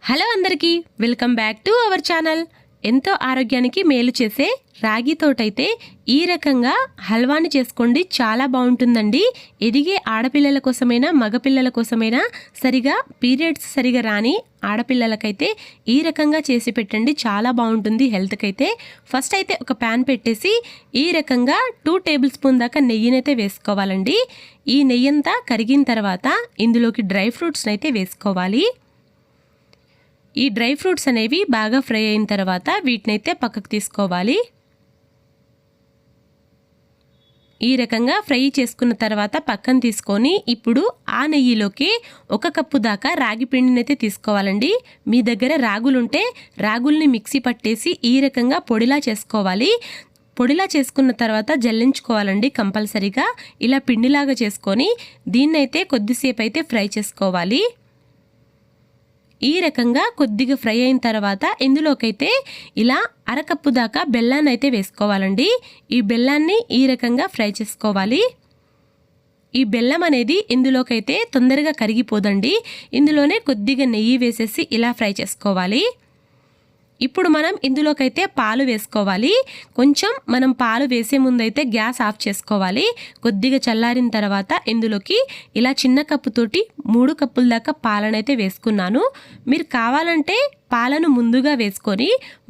Hello అందరికీ welcome back to our channel. ఎంతో ఆరోగ్యానికి మేలు చేసే రాగితోటైతే ఈ రకంగా హల్వాని చేసుకోండి, చాలా బాగుంటుందండి. ఎదిగే ఆడపిల్లల కోసమైనా మగపిల్లల కోసమైనా పీరియడ్స్ సరిగా రాని ఆడపిల్లలకైతే ఈ రకంగా చేసి పెట్టండి, చాలా బాగుంటుంది హెల్త్కి అయితే. ఫస్ట్ అయితే ఒక ప్యాన్ పెట్టేసి ఈ రకంగా 2 టేబుల్ స్పూన్ దాకా నెయ్యినైతే వేసుకోవాలండి. ఈ నెయ్యంతా కరిగిన తర్వాత ఇందులోకి డ్రై ఫ్రూట్స్ని అయితే వేసుకోవాలి. ఈ డ్రై ఫ్రూట్స్ అనేవి బాగా ఫ్రై అయిన తర్వాత వీటినైతే పక్కకు తీసుకోవాలి. ఈ రకంగా ఫ్రై చేసుకున్న తర్వాత పక్కన తీసుకొని ఇప్పుడు ఆ నెయ్యిలోకి 1 కప్పు దాకా రాగి పిండిని అయితే తీసుకోవాలండి. మీ దగ్గర రాగులుంటే రాగుల్ని మిక్సీ పట్టేసి ఈ రకంగా పొడిలా చేసుకోవాలి. పొడిలా చేసుకున్న తర్వాత జల్లించుకోవాలండి కంపల్సరీగా. ఇలా పిండిలాగా చేసుకొని దీన్నైతే కొద్దిసేపు అయితే ఫ్రై చేసుకోవాలి. ఈ రకంగా కొద్దిగా ఫ్రై అయిన తర్వాత ఇందులోకైతే ఇలా 1/2 కప్పు దాకా బెల్లాన్ని అయితే వేసుకోవాలండి. ఈ బెల్లాన్ని ఈ రకంగా ఫ్రై చేసుకోవాలి. ఈ బెల్లం అనేది ఇందులోకైతే తొందరగా కరిగిపోదండి. ఇందులోనే కొద్దిగా నెయ్యి వేసేసి ఇలా ఫ్రై చేసుకోవాలి. ఇప్పుడు మనం ఇందులోకైతే పాలు వేసుకోవాలి. కొంచెం మనం పాలు వేసే ముందైతే గ్యాస్ ఆఫ్ చేసుకోవాలి. కొద్దిగా చల్లారిన తర్వాత ఇందులోకి ఇలా చిన్న కప్పుతోటి 3 కప్పుల దాకా పాలనైతే వేసుకున్నాను. మీరు కావాలంటే పాలను ముందుగా వేసుకొని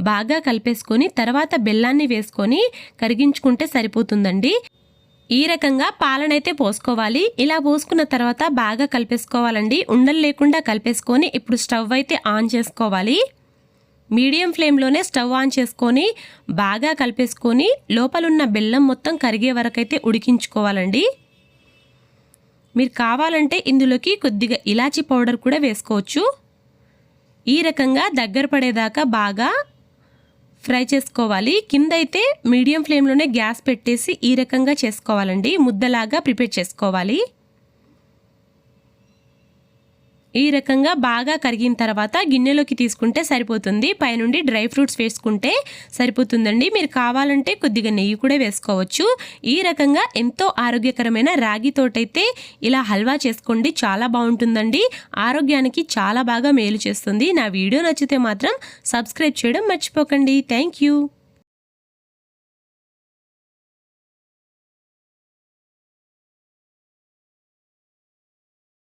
బాగా కలిపేసుకొని తర్వాత బెల్లాన్ని వేసుకొని కరిగించుకుంటే సరిపోతుందండి. ఈ రకంగా పాలనైతే పోసుకోవాలి. ఇలా పోసుకున్న తర్వాత బాగా కలిపేసుకోవాలండి. ఉండలు లేకుండా కలిపేసుకొని ఇప్పుడు స్టవ్ అయితే ఆన్ చేసుకోవాలి. మీడియం ఫ్లేమ్లోనే స్టవ్ ఆన్ చేసుకొని బాగా కలిపేసుకొని లోపలున్న బెల్లం మొత్తం కరిగే వరకైతే ఉడికించుకోవాలండి. మీరు కావాలంటే ఇందులోకి కొద్దిగా ఇలాచీ పౌడర్ కూడా వేసుకోవచ్చు. ఈ రకంగా దగ్గర పడేదాకా బాగా ఫ్రై చేసుకోవాలి. కింద అయితే మీడియం ఫ్లేమ్లోనే గ్యాస్ పెట్టేసి ఈ రకంగా చేసుకోవాలండి. ముద్దలాగా ప్రిపేర్ చేసుకోవాలి. ఈ రకంగా బాగా కరిగిన తర్వాత గిన్నెలోకి తీసుకుంటే సరిపోతుంది. పైనుండి డ్రై ఫ్రూట్స్ వేసుకుంటే సరిపోతుందండి. మీరు కావాలంటే కొద్దిగా నెయ్యి కూడా వేసుకోవచ్చు. ఈ రకంగా ఎంతో ఆరోగ్యకరమైన రాగితోటైతే ఇలా హల్వా చేసుకోండి, చాలా బాగుంటుందండి. ఆరోగ్యానికి చాలా బాగా మేలు చేస్తుంది. నా వీడియో నచ్చితే మాత్రం సబ్స్క్రైబ్ చేయడం మర్చిపోకండి. Thank you.